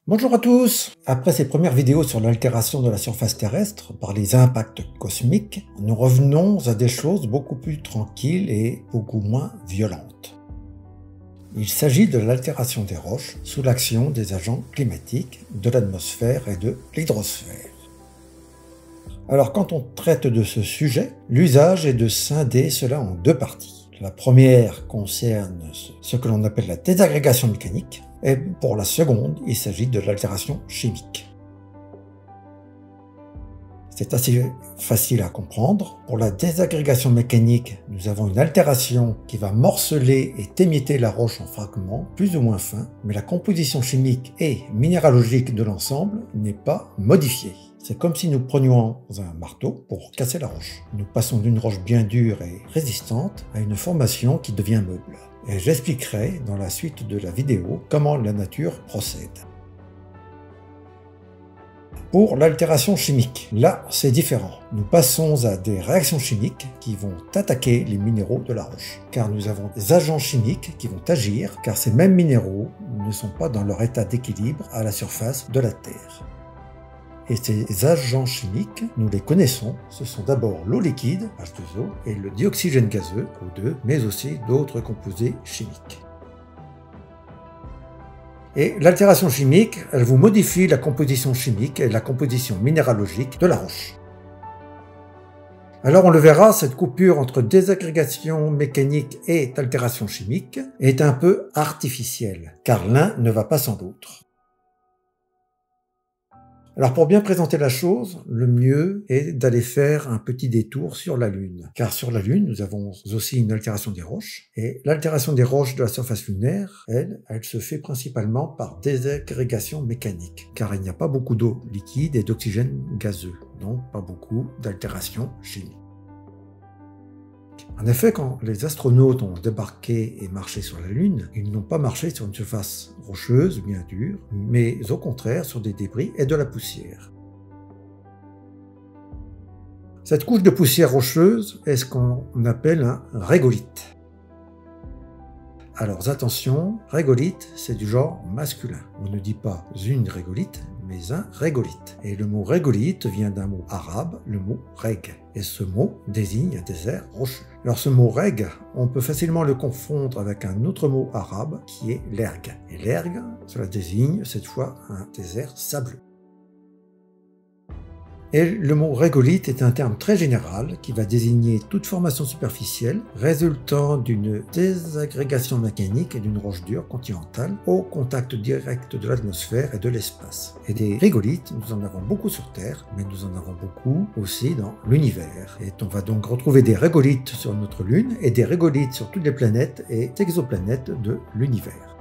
Bonjour à tous! Après ces premières vidéos sur l'altération de la surface terrestre par les impacts cosmiques, nous revenons à des choses beaucoup plus tranquilles et beaucoup moins violentes. Il s'agit de l'altération des roches sous l'action des agents climatiques, de l'atmosphère et de l'hydrosphère. Alors quand on traite de ce sujet, l'usage est de scinder cela en deux parties. La première concerne ce que l'on appelle la désagrégation mécanique, et pour la seconde, il s'agit de l'altération chimique. C'est assez facile à comprendre. Pour la désagrégation mécanique, nous avons une altération qui va morceler et émietter la roche en fragments plus ou moins fins, mais la composition chimique et minéralogique de l'ensemble n'est pas modifiée. C'est comme si nous prenions un marteau pour casser la roche. Nous passons d'une roche bien dure et résistante à une formation qui devient meuble. Et j'expliquerai dans la suite de la vidéo comment la nature procède. Pour l'altération chimique, là c'est différent. Nous passons à des réactions chimiques qui vont attaquer les minéraux de la roche. Car nous avons des agents chimiques qui vont agir, car ces mêmes minéraux ne sont pas dans leur état d'équilibre à la surface de la Terre. Et ces agents chimiques, nous les connaissons, ce sont d'abord l'eau liquide, H2O, et le dioxygène gazeux, O2, mais aussi d'autres composés chimiques. Et l'altération chimique, elle vous modifie la composition chimique et la composition minéralogique de la roche. Alors on le verra, cette coupure entre désagrégation mécanique et altération chimique est un peu artificielle, car l'un ne va pas sans l'autre. Alors pour bien présenter la chose, le mieux est d'aller faire un petit détour sur la Lune. Car sur la Lune, nous avons aussi une altération des roches. Et l'altération des roches de la surface lunaire, elle se fait principalement par désagrégation mécanique. Car il n'y a pas beaucoup d'eau liquide et d'oxygène gazeux. Donc pas beaucoup d'altération chimique. En effet, quand les astronautes ont débarqué et marché sur la Lune, ils n'ont pas marché sur une surface rocheuse, bien dure, mais au contraire sur des débris et de la poussière. Cette couche de poussière rocheuse est ce qu'on appelle un régolithe. Alors attention, régolithe, c'est du genre masculin. On ne dit pas une régolithe, mais un régolithe. Et le mot régolithe vient d'un mot arabe, le mot reg. Et ce mot désigne un désert rocheux. Alors ce mot reg, on peut facilement le confondre avec un autre mot arabe qui est l'erg. Et l'erg, cela désigne cette fois un désert sableux. Et le mot régolithe est un terme très général qui va désigner toute formation superficielle résultant d'une désagrégation mécanique et d'une roche dure continentale au contact direct de l'atmosphère et de l'espace. Et des régolithes, nous en avons beaucoup sur Terre, mais nous en avons beaucoup aussi dans l'univers. Et on va donc retrouver des régolithes sur notre Lune et des régolithes sur toutes les planètes et exoplanètes de l'univers.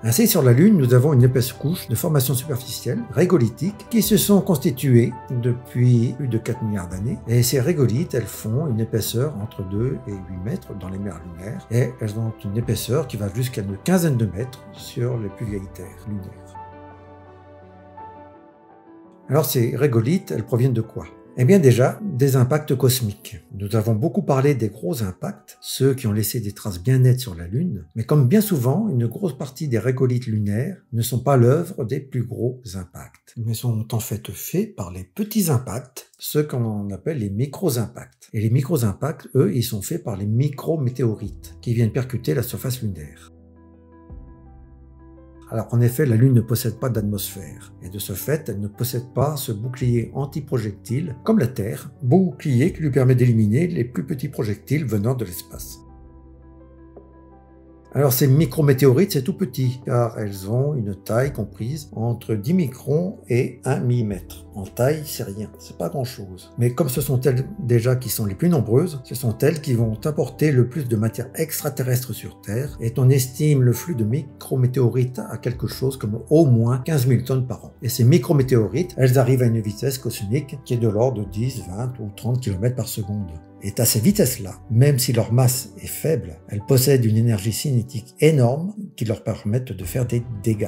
Ainsi, sur la Lune, nous avons une épaisse couche de formations superficielles, régolithiques, qui se sont constituées depuis plus de 4 milliards d'années. Et ces régolithes, elles font une épaisseur entre 2 et 8 mètres dans les mers lunaires. Et elles ont une épaisseur qui va jusqu'à une quinzaine de mètres sur les plus vieilles terres lunaires. Alors ces régolithes, elles proviennent de quoi ? Eh bien déjà, des impacts cosmiques. Nous avons beaucoup parlé des gros impacts, ceux qui ont laissé des traces bien nettes sur la Lune, mais comme bien souvent, une grosse partie des régolithes lunaires ne sont pas l'œuvre des plus gros impacts, mais sont en fait faits par les petits impacts, ceux qu'on appelle les micro-impacts. Et les micro-impacts, eux, ils sont faits par les micro-météorites, qui viennent percuter la surface lunaire. Alors en effet, la Lune ne possède pas d'atmosphère, et de ce fait, elle ne possède pas ce bouclier anti-projectile comme la Terre, bouclier qui lui permet d'éliminer les plus petits projectiles venant de l'espace. Alors ces micrométéorites, c'est tout petit, car elles ont une taille comprise entre 10 microns et 1 mm. En taille, c'est rien, c'est pas grand-chose. Mais comme ce sont elles déjà qui sont les plus nombreuses, ce sont elles qui vont apporter le plus de matière extraterrestre sur Terre, et on estime le flux de micrométéorites à quelque chose comme au moins 15 000 tonnes par an. Et ces micrométéorites, elles arrivent à une vitesse cosmique qui est de l'ordre de 10, 20 ou 30 km par seconde. Et à ces vitesses-là, même si leur masse est faible, elles possèdent une énergie cinétique énorme qui leur permettent de faire des dégâts.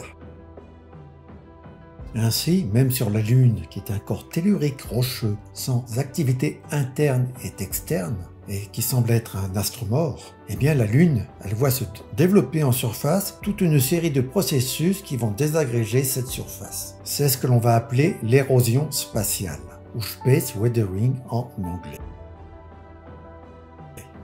Ainsi, même sur la Lune, qui est un corps tellurique rocheux, sans activité interne et externe, et qui semble être un astre mort, eh bien la Lune, elle voit se développer en surface toute une série de processus qui vont désagréger cette surface. C'est ce que l'on va appeler l'érosion spatiale, ou space weathering en anglais.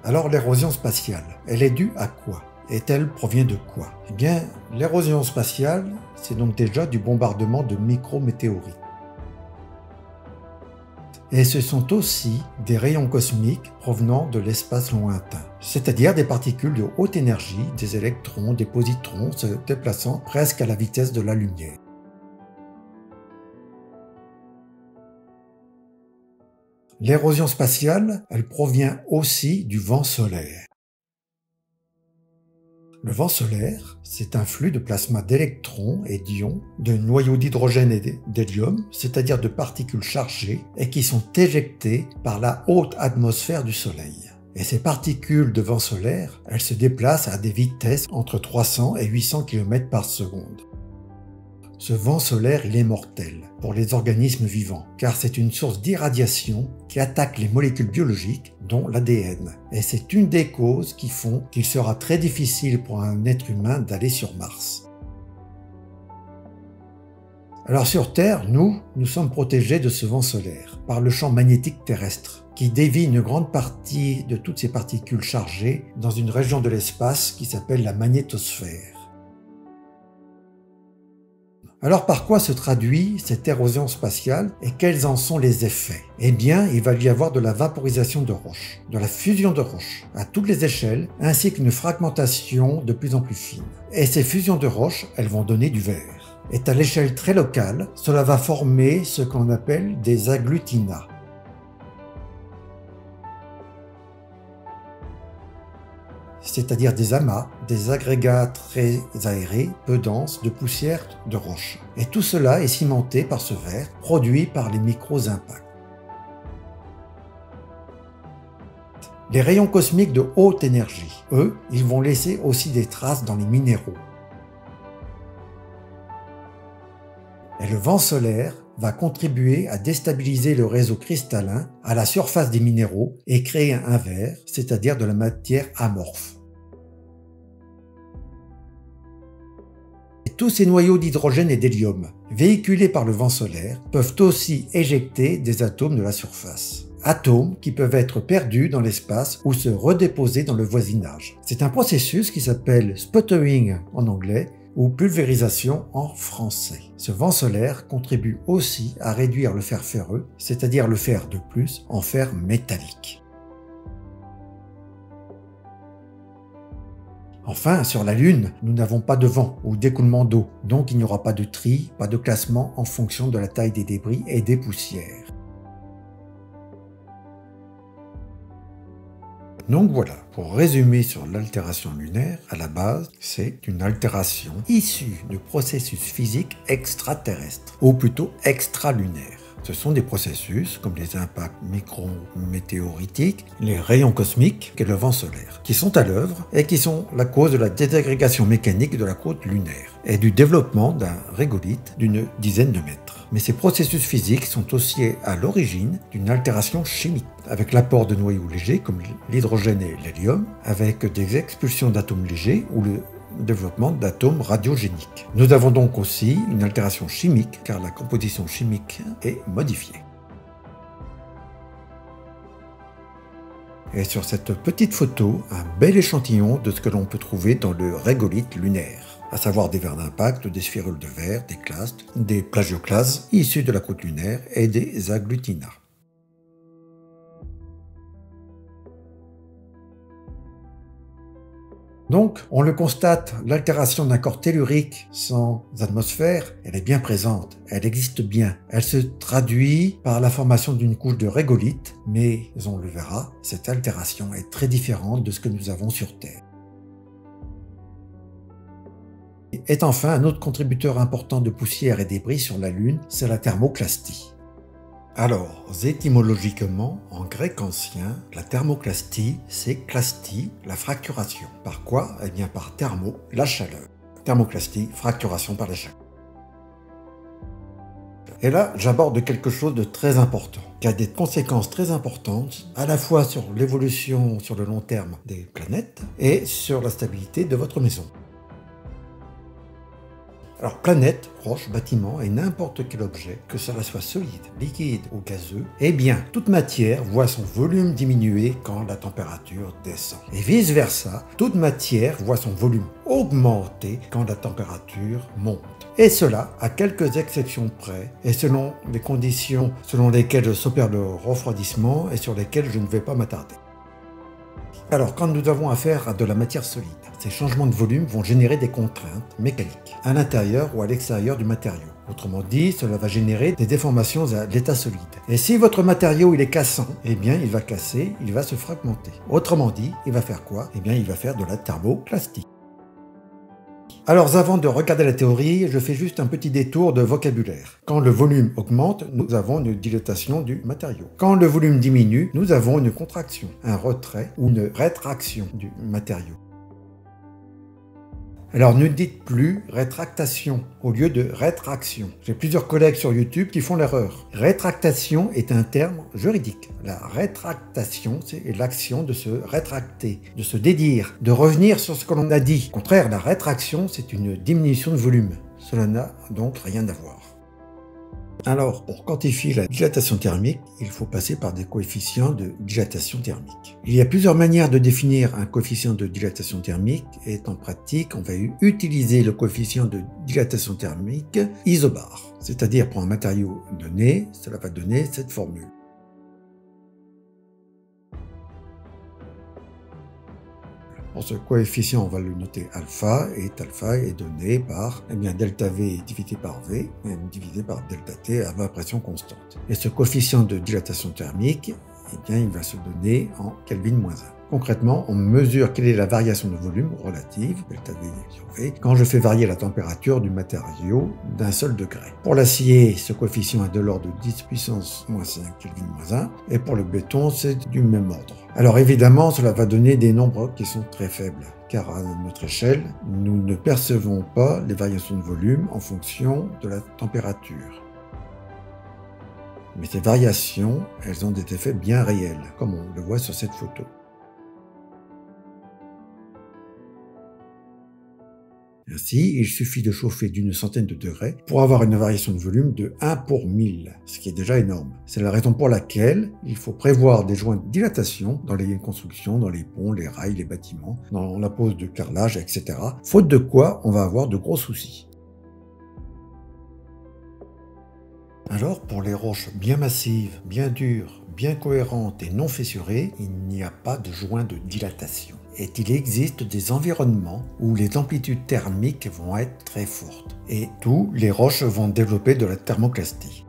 Alors l'érosion spatiale, elle est due à quoi? Et elle provient de quoi? Eh bien, l'érosion spatiale, c'est donc déjà du bombardement de micrométéorites. Et ce sont aussi des rayons cosmiques provenant de l'espace lointain, c'est-à-dire des particules de haute énergie, des électrons, des positrons se déplaçant presque à la vitesse de la lumière. L'érosion spatiale, elle provient aussi du vent solaire. Le vent solaire, c'est un flux de plasma d'électrons et d'ions, de noyaux d'hydrogène et d'hélium, c'est-à-dire de particules chargées et qui sont éjectées par la haute atmosphère du Soleil. Et ces particules de vent solaire, elles se déplacent à des vitesses entre 300 et 800 km par seconde. Ce vent solaire, il est mortel pour les organismes vivants, car c'est une source d'irradiation qui attaque les molécules biologiques, dont l'ADN. Et c'est une des causes qui font qu'il sera très difficile pour un être humain d'aller sur Mars. Alors sur Terre, nous sommes protégés de ce vent solaire par le champ magnétique terrestre, qui dévie une grande partie de toutes ces particules chargées dans une région de l'espace qui s'appelle la magnétosphère. Alors par quoi se traduit cette érosion spatiale et quels en sont les effets? Eh bien, il va y avoir de la vaporisation de roches, de la fusion de roches à toutes les échelles, ainsi qu'une fragmentation de plus en plus fine. Et ces fusions de roches, elles vont donner du verre. Et à l'échelle très locale, cela va former ce qu'on appelle des agglutinats. C'est-à-dire des amas, des agrégats très aérés, peu denses, de poussière de roches. Et tout cela est cimenté par ce verre, produit par les micro-impacts. Les rayons cosmiques de haute énergie, eux, ils vont laisser aussi des traces dans les minéraux. Et le vent solaire va contribuer à déstabiliser le réseau cristallin à la surface des minéraux et créer un verre, c'est-à-dire de la matière amorphe. Et tous ces noyaux d'hydrogène et d'hélium, véhiculés par le vent solaire, peuvent aussi éjecter des atomes de la surface. Atomes qui peuvent être perdus dans l'espace ou se redéposer dans le voisinage. C'est un processus qui s'appelle sputtering en anglais, ou pulvérisation en français. Ce vent solaire contribue aussi à réduire le fer ferreux, c'est-à-dire le fer de plus, en fer métallique. Enfin, sur la Lune, nous n'avons pas de vent ou d'écoulement d'eau, donc il n'y aura pas de tri, pas de classement en fonction de la taille des débris et des poussières. Donc voilà, pour résumer sur l'altération lunaire, à la base, c'est une altération issue de processus physiques extraterrestres, ou plutôt extralunaires. Ce sont des processus comme les impacts micrométéoritiques, les rayons cosmiques et le vent solaire, qui sont à l'œuvre et qui sont la cause de la désagrégation mécanique de la croûte lunaire et du développement d'un régolithe d'une dizaine de mètres. Mais ces processus physiques sont aussi à l'origine d'une altération chimique, avec l'apport de noyaux légers comme l'hydrogène et l'hélium, avec des expulsions d'atomes légers ou le développement d'atomes radiogéniques. Nous avons donc aussi une altération chimique car la composition chimique est modifiée. Et sur cette petite photo, un bel échantillon de ce que l'on peut trouver dans le régolithe lunaire, à savoir des verres d'impact, des sphérules de verre, des clastes, des plagioclases issus de la croûte lunaire et des agglutinats. Donc, on le constate, l'altération d'un corps tellurique sans atmosphère, elle est bien présente, elle existe bien. Elle se traduit par la formation d'une couche de régolithe, mais on le verra, cette altération est très différente de ce que nous avons sur Terre. Et enfin, un autre contributeur important de poussière et débris sur la Lune, c'est la thermoclastie. Alors, étymologiquement, en grec ancien, la thermoclastie, c'est clastie, la fracturation. Par quoi? Eh bien par thermo, la chaleur. Thermoclastie, fracturation par la chaleur. Et là, j'aborde quelque chose de très important, qui a des conséquences très importantes, à la fois sur l'évolution sur le long terme des planètes et sur la stabilité de votre maison. Alors, planète, roche, bâtiment et n'importe quel objet, que cela soit solide, liquide ou gazeux, eh bien, toute matière voit son volume diminuer quand la température descend. Et vice-versa, toute matière voit son volume augmenter quand la température monte. Et cela, à quelques exceptions près, et selon les conditions selon lesquelles s'opère le refroidissement et sur lesquelles je ne vais pas m'attarder. Alors, quand nous avons affaire à de la matière solide, ces changements de volume vont générer des contraintes mécaniques à l'intérieur ou à l'extérieur du matériau. Autrement dit, cela va générer des déformations à l'état solide. Et si votre matériau il est cassant, eh bien il va casser, il va se fragmenter. Autrement dit, il va faire quoi? Eh bien il va faire de la thermoplastie. Alors avant de regarder la théorie, je fais juste un petit détour de vocabulaire. Quand le volume augmente, nous avons une dilatation du matériau. Quand le volume diminue, nous avons une contraction, un retrait ou une rétraction du matériau. Alors ne dites plus rétractation au lieu de rétraction. J'ai plusieurs collègues sur YouTube qui font l'erreur. Rétractation est un terme juridique. La rétractation, c'est l'action de se rétracter, de se dédire, de revenir sur ce que l'on a dit. Au contraire, la rétraction, c'est une diminution de volume. Cela n'a donc rien à voir. Alors, pour quantifier la dilatation thermique, il faut passer par des coefficients de dilatation thermique. Il y a plusieurs manières de définir un coefficient de dilatation thermique et en pratique, on va utiliser le coefficient de dilatation thermique isobar. C'est-à-dire pour un matériau donné, cela va donner cette formule. Pour ce coefficient, on va le noter alpha, et alpha est donné par delta V divisé par V, divisé par delta T à pression constante. Et ce coefficient de dilatation thermique, il va se donner en Kelvin-1. Concrètement, on mesure quelle est la variation de volume relative, delta V sur V, quand je fais varier la température du matériau d'un seul degré. Pour l'acier, ce coefficient est de l'ordre de 10 puissance moins 5 Kelvin-1, et pour le béton, c'est du même ordre. Alors évidemment, cela va donner des nombres qui sont très faibles, car à notre échelle, nous ne percevons pas les variations de volume en fonction de la température. Mais ces variations, elles ont des effets bien réels, comme on le voit sur cette photo. Ainsi, il suffit de chauffer d'une centaine de degrés pour avoir une variation de volume de 1 pour 1000, ce qui est déjà énorme. C'est la raison pour laquelle il faut prévoir des joints de dilatation dans les constructions, dans les ponts, les rails, les bâtiments, dans la pose de carrelage, etc. Faute de quoi, on va avoir de gros soucis. Alors, pour les roches bien massives, bien dures, bien cohérentes et non fissurées, il n'y a pas de joint de dilatation. Et il existe des environnements où les amplitudes thermiques vont être très fortes. Et tous les roches vont développer de la thermoplastie.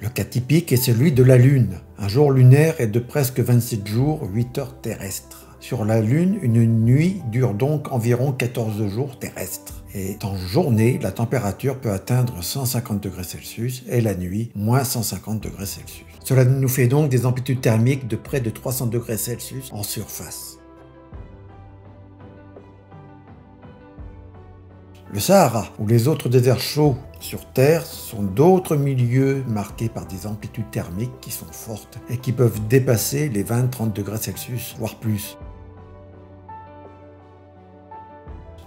Le cas typique est celui de la Lune. Un jour lunaire est de presque 27 jours, 8 heures terrestres. Sur la Lune, une nuit dure donc environ 14 jours terrestres. Et en journée, la température peut atteindre 150 degrés Celsius et la nuit, moins 150 degrés Celsius. Cela nous fait donc des amplitudes thermiques de près de 300 degrés Celsius en surface. Le Sahara ou les autres déserts chauds sur Terre sont d'autres milieux marqués par des amplitudes thermiques qui sont fortes et qui peuvent dépasser les 20-30 degrés Celsius, voire plus.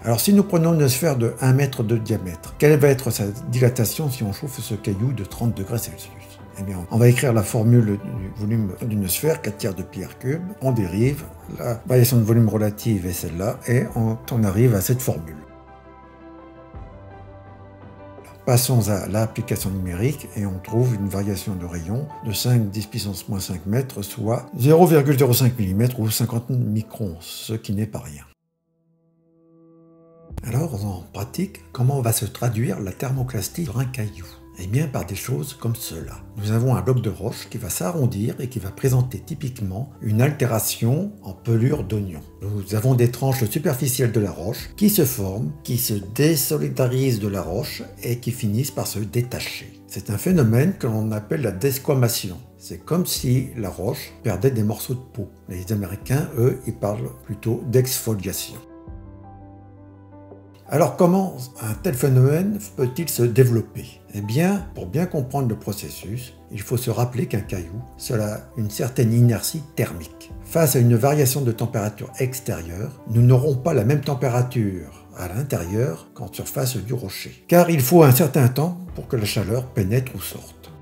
Alors si nous prenons une sphère de 1 mètre de diamètre, quelle va être sa dilatation si on chauffe ce caillou de 30 degrés Celsius? Eh bien, on va écrire la formule du volume d'une sphère, 4 tiers de pi r cube, on dérive, la variation de volume relative est celle-là, et on arrive à cette formule. Passons à l'application numérique et on trouve une variation de rayon de 5-10 puissance moins 5 mètres, soit 0,05 mm ou 50 microns, ce qui n'est pas rien. Alors, en pratique, comment va se traduire la thermoplastie sur un caillou? Eh bien, par des choses comme cela. Nous avons un bloc de roche qui va s'arrondir et qui va présenter typiquement une altération en pelure d'oignon. Nous avons des tranches superficielles de la roche qui se forment, qui se désolidarisent de la roche et qui finissent par se détacher. C'est un phénomène que l'on appelle la desquamation. C'est comme si la roche perdait des morceaux de peau. Les Américains, eux, ils parlent plutôt d'exfoliation. Alors comment un tel phénomène peut-il se développer? Eh bien, pour bien comprendre le processus, il faut se rappeler qu'un caillou, cela a une certaine inertie thermique. Face à une variation de température extérieure, nous n'aurons pas la même température à l'intérieur qu'en surface du rocher, car il faut un certain temps pour que la chaleur pénètre ou sorte.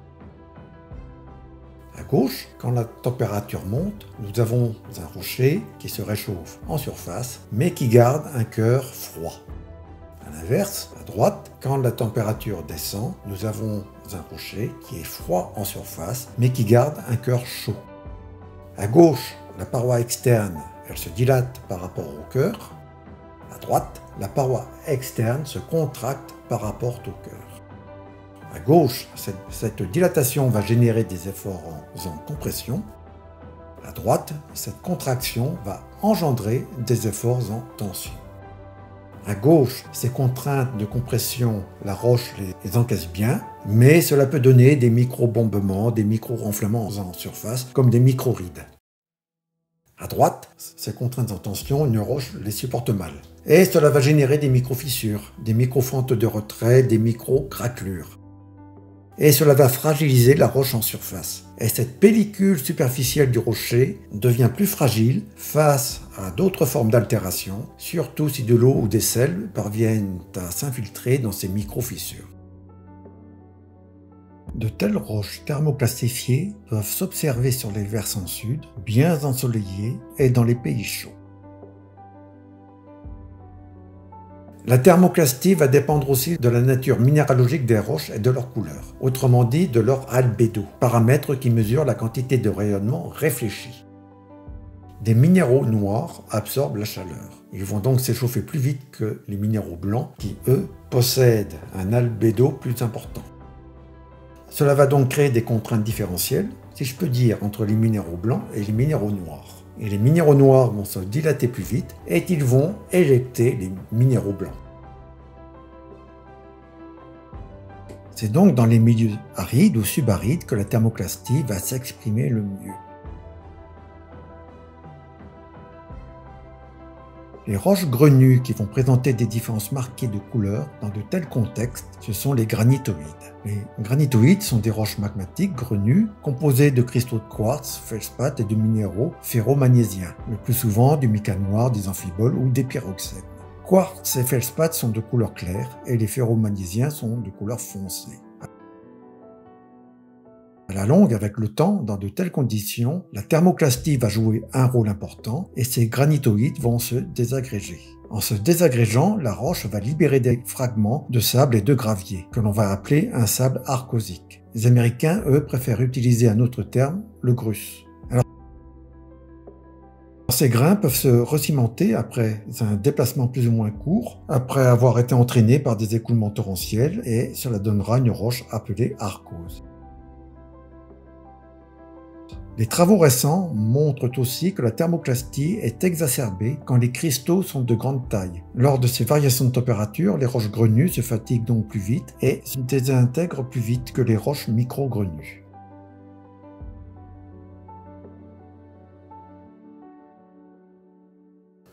À gauche, quand la température monte, nous avons un rocher qui se réchauffe en surface, mais qui garde un cœur froid. À l'inverse, à droite, quand la température descend, nous avons un rocher qui est froid en surface, mais qui garde un cœur chaud. À gauche, la paroi externe, elle se dilate par rapport au cœur. À droite, la paroi externe se contracte par rapport au cœur. À gauche, cette dilatation va générer des efforts en compression. À droite, cette contraction va engendrer des efforts en tension. À gauche, ces contraintes de compression, la roche les encaisse bien, mais cela peut donner des micro-bombements, des micro-renflements en surface, comme des micro-rides. À droite, ces contraintes en tension, une roche les supporte mal. Et cela va générer des micro-fissures, des micro-fentes de retrait, des micro-craquelures. Et cela va fragiliser la roche en surface. Et cette pellicule superficielle du rocher devient plus fragile face à d'autres formes d'altération, surtout si de l'eau ou des sels parviennent à s'infiltrer dans ces micro-fissures. De telles roches thermoplastifiées peuvent s'observer sur les versants sud, bien ensoleillés et dans les pays chauds. La thermoclastie va dépendre aussi de la nature minéralogique des roches et de leur couleur, autrement dit de leur albédo, paramètre qui mesure la quantité de rayonnement réfléchi. Des minéraux noirs absorbent la chaleur. Ils vont donc s'échauffer plus vite que les minéraux blancs qui, eux, possèdent un albédo plus important. Cela va donc créer des contraintes différentielles, si je peux dire, entre les minéraux blancs et les minéraux noirs. Et les minéraux noirs vont se dilater plus vite et ils vont éjecter les minéraux blancs. C'est donc dans les milieux arides ou subarides que la thermoclastie va s'exprimer le mieux. Les roches grenues qui vont présenter des différences marquées de couleur dans de tels contextes, ce sont les granitoïdes. Les granitoïdes sont des roches magmatiques grenues composées de cristaux de quartz, feldspath et de minéraux ferro-magnésiens, le plus souvent du mica noir, des amphiboles ou des pyroxènes. Quartz et feldspath sont de couleur claire et les ferro-magnésiens sont de couleur foncée. À la longue, avec le temps, dans de telles conditions, la thermoclastie va jouer un rôle important et ces granitoïdes vont se désagréger. En se désagrégeant, la roche va libérer des fragments de sable et de gravier, que l'on va appeler un sable arcosique. Les Américains, eux, préfèrent utiliser un autre terme, le grus. Alors, ces grains peuvent se recimenter après un déplacement plus ou moins court, après avoir été entraînés par des écoulements torrentiels, et cela donnera une roche appelée arkose. Les travaux récents montrent aussi que la thermoclastie est exacerbée quand les cristaux sont de grande taille. Lors de ces variations de température, les roches grenues se fatiguent donc plus vite et se désintègrent plus vite que les roches micro-grenues.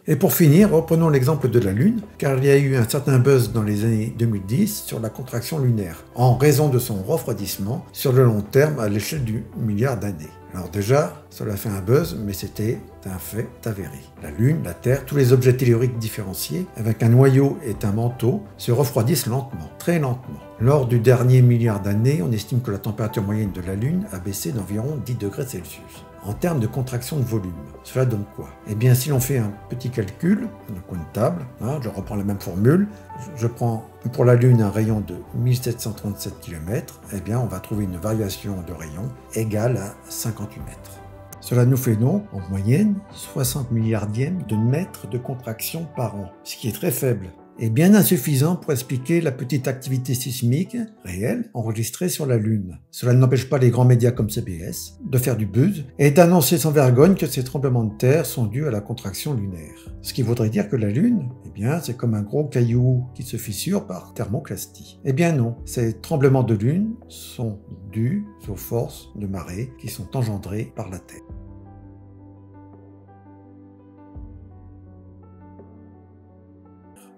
Et pour finir, reprenons l'exemple de la Lune, car il y a eu un certain buzz dans les années 2010 sur la contraction lunaire, en raison de son refroidissement sur le long terme à l'échelle du milliard d'années. Alors déjà, cela fait un buzz, mais c'était un fait avéré. La Lune, la Terre, tous les objets telluriques différenciés, avec un noyau et un manteau, se refroidissent lentement, très lentement. Lors du dernier milliard d'années, on estime que la température moyenne de la Lune a baissé d'environ 10 degrés Celsius. En termes de contraction de volume, cela donne quoi? Eh bien, si l'on fait un petit calcul, un coin de table, je reprends la même formule, je prends pour la Lune un rayon de 1737 km, eh bien, on va trouver une variation de rayon égale à 58 mètres. Cela nous fait donc, en moyenne, 60 milliardièmes de mètres de contraction par an, ce qui est très faible. Et bien insuffisant pour expliquer la petite activité sismique réelle enregistrée sur la Lune. Cela n'empêche pas les grands médias comme CBS de faire du buzz et d'annoncer sans vergogne que ces tremblements de terre sont dus à la contraction lunaire. Ce qui voudrait dire que la Lune, eh bien, c'est comme un gros caillou qui se fissure par thermoclastie. Eh bien non, ces tremblements de Lune sont dus aux forces de marée qui sont engendrées par la Terre.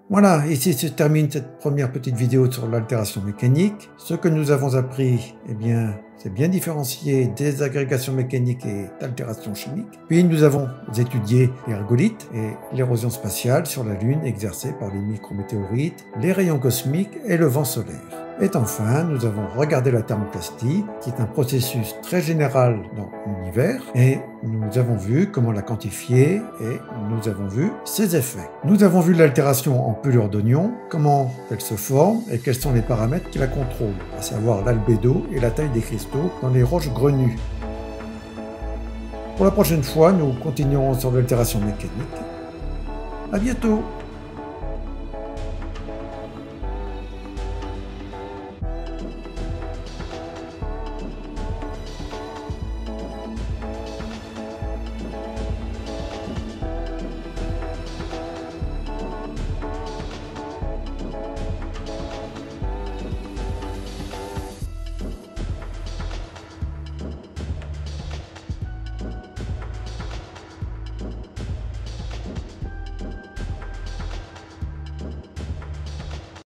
Voilà, ici se termine cette première petite vidéo sur l'altération mécanique. Ce que nous avons appris, eh bien, c'est bien différencier des agrégations mécaniques et d'altérations chimiques. Puis nous avons étudié les ergolithes et l'érosion spatiale sur la Lune exercée par les micrométéorites, les rayons cosmiques et le vent solaire. Et enfin, nous avons regardé la thermoplastie, qui est un processus très général dans l'univers, et nous avons vu comment la quantifier et nous avons vu ses effets. Nous avons vu l'altération en pelure d'oignon, comment elle se forme et quels sont les paramètres qui la contrôlent, à savoir l'albédo et la taille des cristaux dans les roches grenues. Pour la prochaine fois, nous continuerons sur l'altération mécanique. À bientôt!